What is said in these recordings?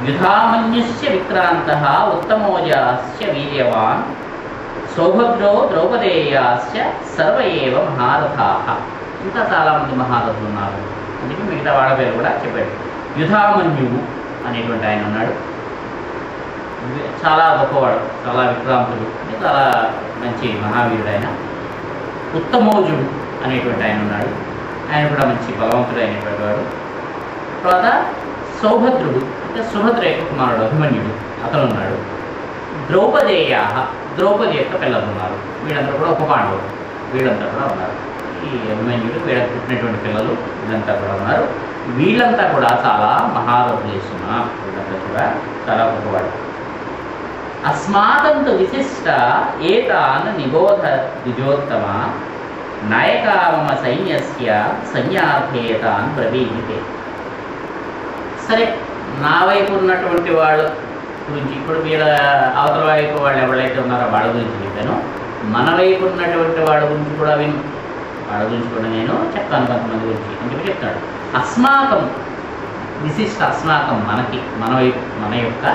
యుధామన్యుశ్చ విక్రాంతః ఉత్తమోజాశ్చ వీర్యవాన్ సౌభద్రో ద్రౌపదేయాశ్చ సర్వ ఏవ మహారథాః. ఇంకా చాలామంది మహారథులు ఉన్నారు. అందుకే మిగతా వాళ్ళ పేరు కూడా చెప్పాడు. యుధామన్యువు అనేటువంటి ఆయన ఉన్నాడు. చాలా గొప్పవాడు, చాలా విక్రాంతుడు, అంటే చాలా మంచి మహావీరుడు ఆయన. ఉత్తమోజుడు అనేటువంటి ఆయన ఉన్నాడు. ఆయన కూడా మంచి బలవంతుడు అయినటువంటి వాడు. తర్వాత సౌభద్రుడు అంటే సుభద్ర యొక్క కుమారుడు అభిమన్యుడు, అతను ఉన్నాడు. ద్రౌపదేయా, ద్రౌపది యొక్క పిల్లలు ఉన్నారు. వీళ్ళంతా కూడా ఉప పాండవులు, వీళ్ళంతా కూడా ఉన్నారు. ఈ అభిమన్యుడు వీళ్ళకి పుట్టినటువంటి పిల్లలు వీళ్ళంతా కూడా ఉన్నారు. వీళ్ళంతా కూడా చాలా మహారథులేసిన, వీళ్ళంతా కూడా చాలా గొప్పవాడు. అస్మాకంతు విశిష్ట ఏతాన్ నిబోధ ద్విజోత్తమ నాయకా మమ సైన్యస్య సైన్యార్థేతాన్ బ్రవీమితే. సరే, నా వైపు ఉన్నటువంటి వాళ్ళ గురించి, ఇప్పుడు వీళ్ళ అవతల వైపు వాళ్ళు ఎవరైతే ఉన్నారో వాళ్ళ గురించి చెప్పాను. మన వైపు ఉన్నటువంటి వాళ్ళ గురించి కూడా వాళ్ళ గురించి కూడా నేను చెప్తాను కొంతమంది గురించి అని చెప్పి చెప్తాడు. అస్మాకం విశిష్ట, అస్మాకం మనకి, మన వైపు, మన యొక్క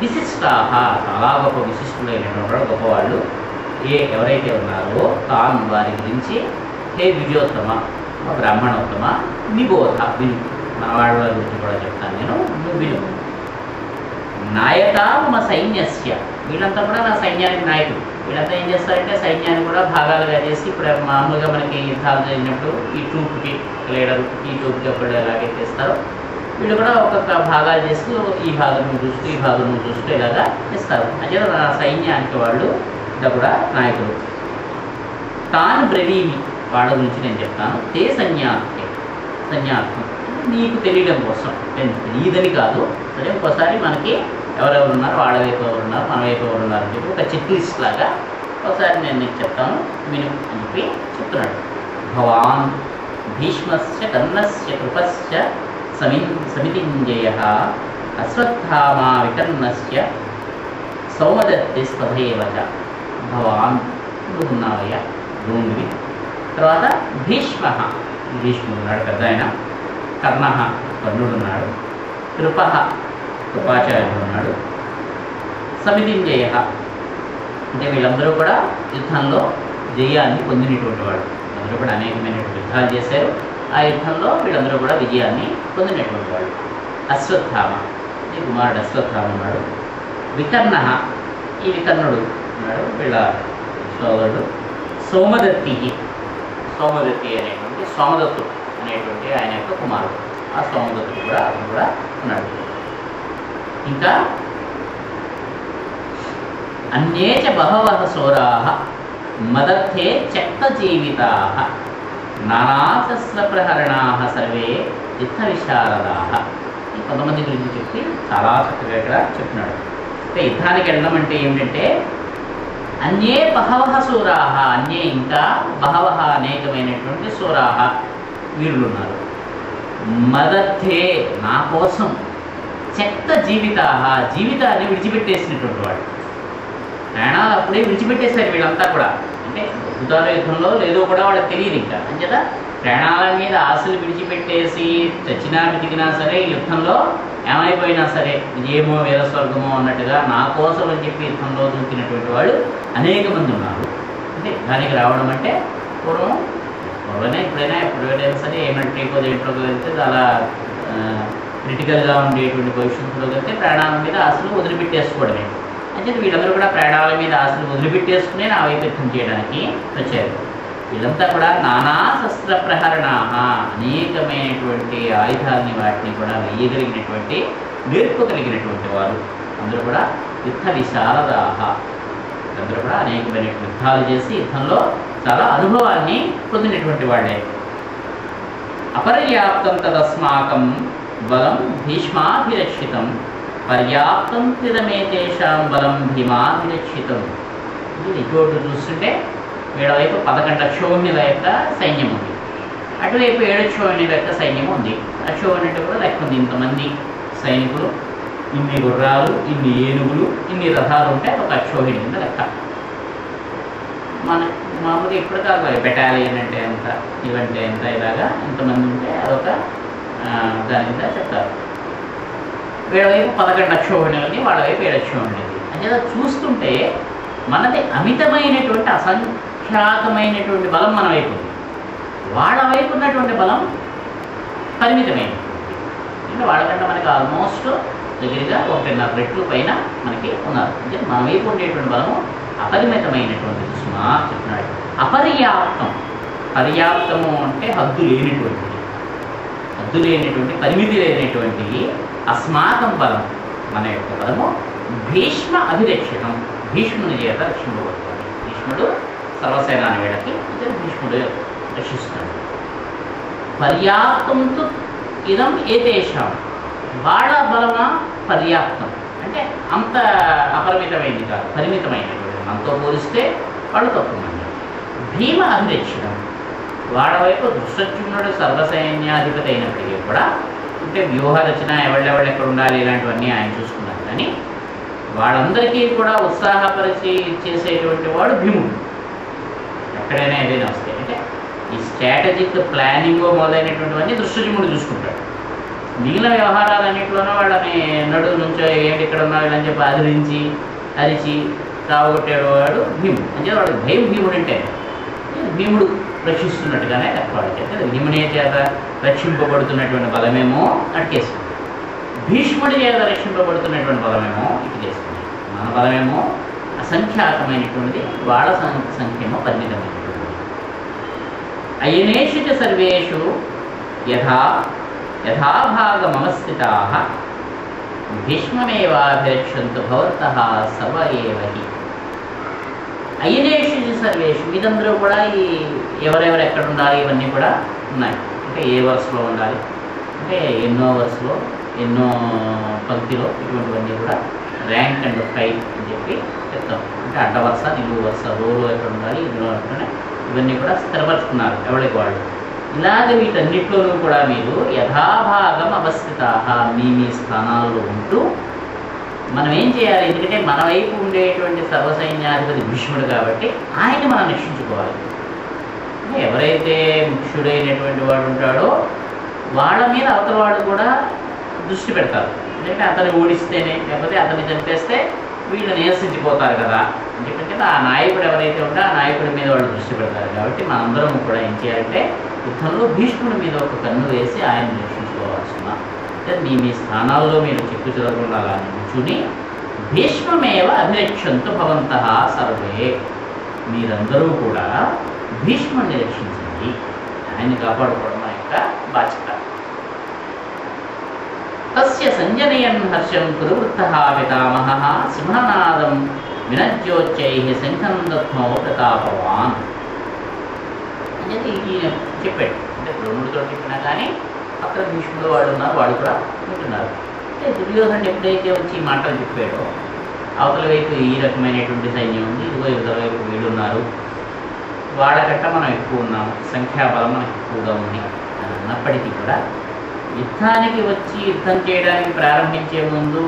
విశిష్టాహ చాలా గొప్ప విశిష్టులైనటువంటి వాడు, గొప్పవాళ్ళు ఎవరైతే ఉన్నారో తాను వారి గురించి హే ద్విజోత్తమ, బ్రాహ్మణోత్తమ, నిబోధ విను, మన వాళ్ళ గురించి కూడా చెప్తాను నేను, నువ్వు విను. నాయక మమ సైన్యస్య, వీళ్ళంతా కూడా నా సైన్యానికి నాయకుడు. వీళ్ళంతా ఏం చేస్తారంటే సైన్యాన్ని కూడా భాగాలుగా చేసి, ఇప్పుడు మామూలుగా మనకి యుద్ధాలు జరిగినప్పుడు ఈ ట్రూప్కి లీడరు, ఈ ట్రూప్కి ఎప్పుడు ఎలాగే చేస్తారో వీళ్ళు కూడా ఒక్కొక్క భాగాలు చేస్తూ ఈ భాగం నువ్వు చూస్తూ ఈ భాగం నువ్వు చూస్తూ ఇలాగా ఇస్తారు. అంటే నా సైన్యానికి వాళ్ళు ఇంత కూడా నాయకుడు. తాను బ్రవీమి, వాళ్ళ గురించి నేను చెప్తాను. తే సన్యార్థే, సన్యార్థం నీకు తెలియడం కోసం, నీదని కాదు. సరే, ఒక్కోసారి మనకి ఎవరెవరు ఉన్నారు, వాళ్ళ వైపు ఎవరు ఉన్నారు, మన వైపు ఎవరు ఉన్నారు అని చెప్పి ఒక చెక్ లిస్ట్ లాగా ఒకసారి నేను నీకు చెప్తాను, విను అని చెప్పి చెప్తున్నాడు. భవాన్ భీష్మస్య కర్ణస్య కృపస్య సమితింజయ అశ్వత్థామా వికర్ణస్య సౌమదత్తిస్తథైవచ. భవాన్ నువ్వు ఉన్నావయ్యా, భూమివి. తర్వాత భీష్మ, భీష్ముడు ఉన్నాడు పెద్ద ఆయన. కర్ణ, కర్ణుడు ఉన్నాడు. కృప, కృపాచార్యుడు ఉన్నాడు. సమితింజయ అంటే వీళ్ళందరూ కూడా యుద్ధంలో జయాన్ని పొందినటువంటి వాడు. అందరూ కూడా అనేకమైనటువంటి యుద్ధాలు చేశారు. ఆ యుద్ధంలో వీళ్ళందరూ కూడా విజయాన్ని పొందినటువంటి వాళ్ళు. అశ్వత్థామ, ఈ కుమారుడు అశ్వత్థామ ఉన్నాడు. వికర్ణ, ఈ వికర్ణుడు ఉన్నాడు, వీళ్ళ సోదరుడు. సోమదత్తి, సోమదత్తి అనేటువంటి సోమదత్తుడు అనేటువంటి ఆయన యొక్క కుమారుడు. ఆ సోమదత్తుడు కూడా అతను కూడా ఉన్నాడు. ఇంకా అన్యే చ బహవః శూరాః మదర్థే త్యక్తజీవితాః నానాశస్త్రప్రహరణాః సర్వే యుద్ధ విశారదాః. ఈ కొంతమంది గురించి చెప్పి చాలా చక్కగా ఇక్కడ చెప్తున్నాడు. అంటే యుద్ధానికి వెళ్ళడం అంటే ఏమిటంటే అన్యే బహవః శూరాః, అన్యే ఇంకా బహవః అనేకమైనటువంటి శూరాః వీరులు ఉన్నారు. మదర్థే నా కోసం, త్యక్త జీవితాః జీవితాన్ని విడిచిపెట్టేసినటువంటి వాడు. ప్రాణాలు అప్పుడే విడిచిపెట్టేశారు వీళ్ళంతా కూడా. అంటే ఉదాహరణ యుద్ధంలో లేదో కూడా వాళ్ళకి తెలియదు ఇంకా. అంచేత ప్రాణాల మీద ఆశలు విడిచిపెట్టేసి చచ్చినా బ్రతికినా సరే యుద్ధంలో ఏమైపోయినా సరే విజయమో వీర స్వర్గమో అన్నట్టుగా నా కోసం అని చెప్పి యుద్ధంలో దూకినటువంటి వాళ్ళు అనేక మంది ఉన్నారు. అంటే దానికి రావడం అంటే పూర్వం ఎప్పుడైనా సరే ఏమంటే దేంట్లోకి వెళ్తే చాలా క్రిటికల్గా ఉండేటువంటి భవిష్యత్తులోకి వెళ్తే ప్రాణాల మీద ఆశలు వదిలిపెట్టేసుకోవడమే. అంటే వీళ్ళందరూ కూడా ప్రాణాల మీద ఆశలు వదిలిపెట్టేసుకునే నా వైపు యుద్ధం చేయడానికి వచ్చారు. వీళ్ళంతా కూడా నానా శస్త్ర ప్రహరణాహ, అనేకమైనటువంటి ఆయుధాలని వాటిని కూడా వేయగలిగినటువంటి నేర్పు కలిగినటువంటి వారు. అందరూ కూడా యుద్ధ విశారదాహ, అందరూ కూడా అనేకమైన యుద్ధాలు చేసి యుద్ధంలో చాలా అనుభవాన్ని పొందినటువంటి వాళ్ళే. అపర్యాప్తం తదస్మాకం బలం భీష్మాభిరక్షితం పర్యాప్తం తిరమేతేషాం బలం భీమాభిరక్షితం. ఇది చోటు చూస్తుంటే వీళ్ళ వైపు 11 అక్షోహిణుల యొక్క సైన్యం ఉంది, అటువైపు 7 అక్షోహిణుల యొక్క సైన్యం ఉంది. అక్షోహిణుడు కూడా లెక్క ఉంది, ఇంతమంది సైనికులు, ఇన్ని గుర్రాలు, ఇన్ని ఏనుగులు, ఇన్ని రథాలు ఉంటే ఒక అక్షోహిణి కింద లెక్క. మన మామూలుగా ఇప్పుడు కాదు, బెటాలియన్ అంటే ఎంత, ఇవంటే ఎంత, ఇలాగా ఇంతమంది ఉంటే అదొక దాని కింద చెప్తారు. వీళ్ళ వైపు 11 అక్షోహిణి ఉంది, వాళ్ళ వైపు 7 అక్షోహిణి ఉంది. అంటే చూస్తుంటే మనది అమితమైనటువంటి అసంఖ్యాకమైనటువంటి బలం మన వైపు ఉంది, వాళ్ళ వైపు ఉన్నటువంటి బలం పరిమితమైనది. అంటే వాళ్ళకంటే మనకి ఆల్మోస్ట్ దగ్గరగా 1.5 రెట్లు పైన మనకి ఉన్నారు. అంటే మన వైపు ఉండేటువంటి బలము అపరిమితమైనటువంటిది సుమా చెప్తున్నాడు. అపర్యాప్తం, పర్యాప్తము అంటే హద్దు లేనటువంటి పరిమితి లేనటువంటి అస్మాకం బలం, మన యొక్క బలము భీష్మ అభిరక్షణం, భీష్ముని చేత రక్షింపబడుతుంది. భీష్ముడు సర్వసేనాని వేళకి అంటే భీష్ముడు రక్షిస్తున్నాడు. పర్యాప్తంతో ఇదం ఏతేషాం, వాళ్ళ బలమా పర్యాప్తం అంటే అంత అపరిమితమైనది కాదు, పరిమితమైనటువంటి, మనతో పోలిస్తే వాళ్ళు తక్కువ. భీమ అభిరక్షణం, వాళ్ళ వైపు ధృష్టద్యుమ్నుడు సర్వసైన్యాధిపతి అయినప్పటికీ కూడా అంటే వ్యూహ రచన ఎవళ్ళెవళ్ళు ఎక్కడ ఉండాలి ఇలాంటివన్నీ ఆయన చూసుకున్నారు. కానీ వాళ్ళందరికీ కూడా ఉత్సాహపరిచి చేసేటువంటి వాడు భీముడు. ఎక్కడైనా ఏదైనా వస్తే అంటే ఈ స్ట్రాటజిక్ ప్లానింగ్ మొదలైనటువంటివన్నీ దృష్టద్యుమ్నుడు చూసుకుంటాడు. మిగిలిన వ్యవహారాలన్నింటిలోనూ వాళ్ళని నడువు నుంచో ఏంటి ఇక్కడ ఉన్నాడు అని చెప్పి అదిరించి అరిచి రావగొట్టాడు వాడు భీముడు. అంటే వాడు భయం భీముడు అంటే భీముడు రక్షిస్తున్నట్టుగానే వాళ్ళకి అంటే భీముని చేత రక్షింపబడుతున్నటువంటి బలమేమో అటుకేస్తుంది, భీష్ముడి చేత రక్షింపబడుతున్నటువంటి బలమేమో ఇటుకేస్తుంది. మన బలమేమో అసంఖ్యాకమైనటువంటిది, వాళ్ళ సంఖ్యేమో పరిమితమైనటువంటిది. అయనేషు చ సర్వేషు యథాభాగమవస్థితాః భీష్మమేవాభిరక్షन्तు భవంతః సర్వ ఏవ హి. అయనేషు సర్వేషు, మీరందరూ కూడా ఈ ఎవరెవరు ఎక్కడ ఉండాలి ఇవన్నీ కూడా ఉన్నాయి. అంటే ఏ వరుసలో ఉండాలి అంటే ఎన్నో వరుసలో ఎన్నో పంక్తిలో ఇటువంటివన్నీ కూడా ర్యాంక్ అండ్ ఫైల్ అని చెప్పి చెప్తాం. అంటే అడ్డ వరుస నిలువు వరుస రోలు ఎక్కడ ఉండాలి ఇందులో అంటూనే ఇవన్నీ కూడా స్థిరపరుచుకున్నారు ఎవరికి వాళ్ళు. ఇలాగ వీటన్నిటిలోనూ కూడా మీరు యథాభాగం అవస్థితాః, మీ స్థానాల్లో ఉంటూ మనం ఏం చేయాలి, ఎందుకంటే మన వైపు ఉండేటువంటి సర్వసైన్యాధిపతి భీష్ముడు కాబట్టి ఆయన మనం రక్షించుకోవాలి. ఎవరైతే ముఖ్యుడైనటువంటి వాడు ఉంటాడో వాళ్ళ మీద అవతల వాడు కూడా దృష్టి పెడతారు. ఎందుకంటే అతన్ని ఓడిస్తేనే లేకపోతే అతన్ని చంపేస్తే వీళ్ళు నీరసించిపోతారు కదా అని చెప్పి ఆ నాయకుడు ఎవరైతే ఉంటే ఆ నాయకుడి మీద వాళ్ళు దృష్టి పెడతారు. కాబట్టి మనందరం కూడా ఏం చేయాలంటే యుద్ధంలో భీష్ముడి మీద ఒక కన్ను వేసి ఆయన రక్షించుకోవాల్సిన అంటే మీ స్థానాల్లో మీరు చెక్కు చెదరకుండా అలా నిల్చుని భీష్మమేవ అభిరక్షంతు భవంతః సర్వే, మీరందరూ కూడా భీష్ముడిని రక్షించండి, ఆయన్ని కాపాడుకోవడం మా యొక్క బాధ్యత. తస్య సంజనయన్ హర్షం కురువృత్తః పితామహః సింహనాదం వినజ్యోచ్చైః శంఖం దత్మో ప్రతాపవాన్ అనేది ఈయన చెప్పాడు. అంటే ద్రోణుడితో చెప్పినా కానీ అక్కడ భీష్ముడు వాడు ఉన్నారు, వాళ్ళు కూడా వింటున్నారు. అంటే దుర్యోధనుడు ఎప్పుడైతే వచ్చి ఈ మాటలు చెప్పాడో అవతల వైపు ఈ రకమైనటువంటి సైన్యం ఉంది, ఇదిగో ఇవతల వైపు వీళ్ళు ఉన్నారు, వాళ్ళకంటే మనం ఎక్కువ ఉన్నాము, సంఖ్యాబలం మనకు ఎక్కువగా ఉంది అని అన్నప్పటికీ కూడా యుద్ధానికి వచ్చి యుద్ధం చేయడానికి ప్రారంభించే ముందు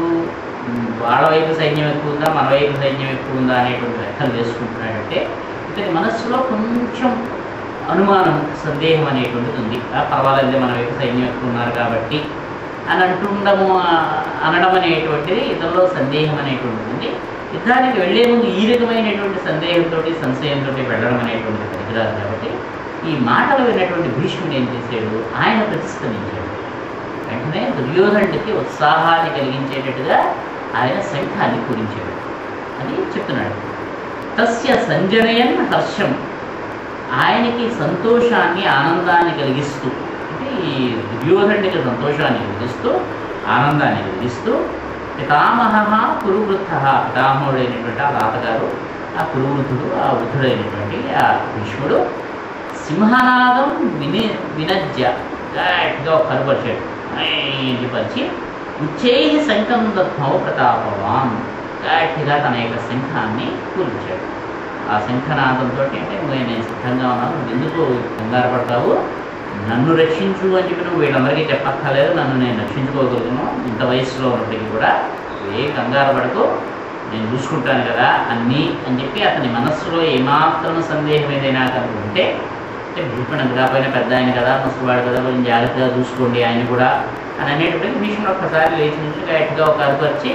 వాళ్ళ వైపు సైన్యం ఎక్కువ ఉందా మన వైపు సైన్యం ఎక్కువ ఉందా అనేటువంటి లెక్కలు వేసుకుంటున్నాడంటే ఇతని మనస్సులో కొంచెం అనుమానం సందేహం అనేటువంటిది ఉంది. పర్వాలేదు మన వైపు సైన్యం ఎక్కువ ఉన్నారు కాబట్టి అని అనడం అనేటువంటిది ఇతనిలో సందేహం అనేటువంటిది ఉంది. యుద్ధానికి వెళ్లే ముందు ఈ రకమైనటువంటి సందేహంతో సంశయంతో వెళ్ళడం అనేటువంటిది పనికిరాదు. కాబట్టి ఈ మాటలు విన్నటువంటి భీష్ముడు ఏం చేశాడు, ఆయన ప్రతిస్పందించాడు. వెంటనే దుర్యోధనుడికి ఉత్సాహాన్ని కలిగించేటట్టుగా ఆయన శంఖాన్ని పూరించాడు అని చెప్తున్నాడు. తస్య సంజనయన్ హర్షం, ఆయనకి సంతోషాన్ని ఆనందాన్ని కలిగిస్తూ అంటే ఈ దుర్యోధనుడికి సంతోషాన్ని కలిగిస్తూ ఆనందాన్ని కలిగిస్తూ పితామహః కురువృత్తః, పితామహుడైనటువంటి ఆ తాతగారు ఆ కురువృద్ధుడు ఆ వృద్ధుడైనటువంటి ఆ భీష్ముడు సింహనాదం వినజ్య గట్టిగా కనపరిచాడు. పరిచి ఉచ్చై శంఖం దత్మో ప్రతాపవాన్, గట్టిగా తన యొక్క శంఖాన్ని పూరించాడు. ఆ శంఖనాదంతో అంటే నేను సిద్ధంగా ఉన్నాను, నువ్వు ఎందుకు కంగారు పడతావు, నన్ను రక్షించు అని చెప్పి నువ్వు వీళ్ళందరికీ చెప్పక్కర్లేదు, నన్ను నేను రక్షించుకోగలను ఇంత వయసులో ఉన్నప్పటికీ కూడా, ఏ కంగారు పడకు నేను చూసుకుంటాను కదా అన్నీ అని చెప్పి అతని మనస్సులో ఏమాత్రం సందేహం ఏదైనా కనుకుంటే అంటే భీష్ముడు అంత కాకపోయినా పెద్ద ఆయన కదా, ముసుగువాడు కదా, కొంచెం జాగ్రత్తగా చూసుకోండి ఆయన కూడా అని అనేటప్పటికి భీష్ముడు ఒక్కసారి లేచి నుంచి గట్టిగా ఒక అరుపరిచి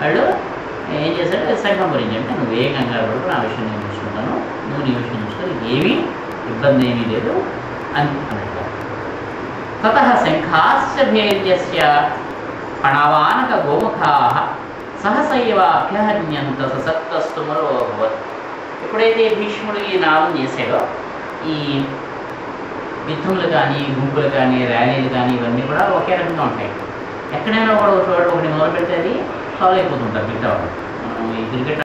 వాళ్ళు ఏం చేశాడు, సంఘం గురించి అంటే నువ్వు ఏ కంగారు పడుకు, నా విషయం నేను చూసుకుంటాను, నువ్వు నీ విషయం చూసుకో, ఏమీ ఇబ్బంది ఏమీ లేదు అని అన్నట్టు. తతః శంఖాశ్చ భేద్యస్య ఫణవానక గోముఖాః సహసైవ అభ్యహన్యంత ససక్తస్తు మరోభవత్. ఎప్పుడైతే భీష్ముడు ఈ నామం చేశాడో ఈ యుద్ధములు కానీ, గుంపులు కానీ, ర్యాలీలు కానీ ఇవన్నీ కూడా ఒకే రకంగా ఉంటాయి. ఎక్కడైనా కూడా ఒకటి మొదలు పెడితే అది సాల్వ్ అయిపోతుంటారు మిగతా వాళ్ళు. ఈ క్రికెట్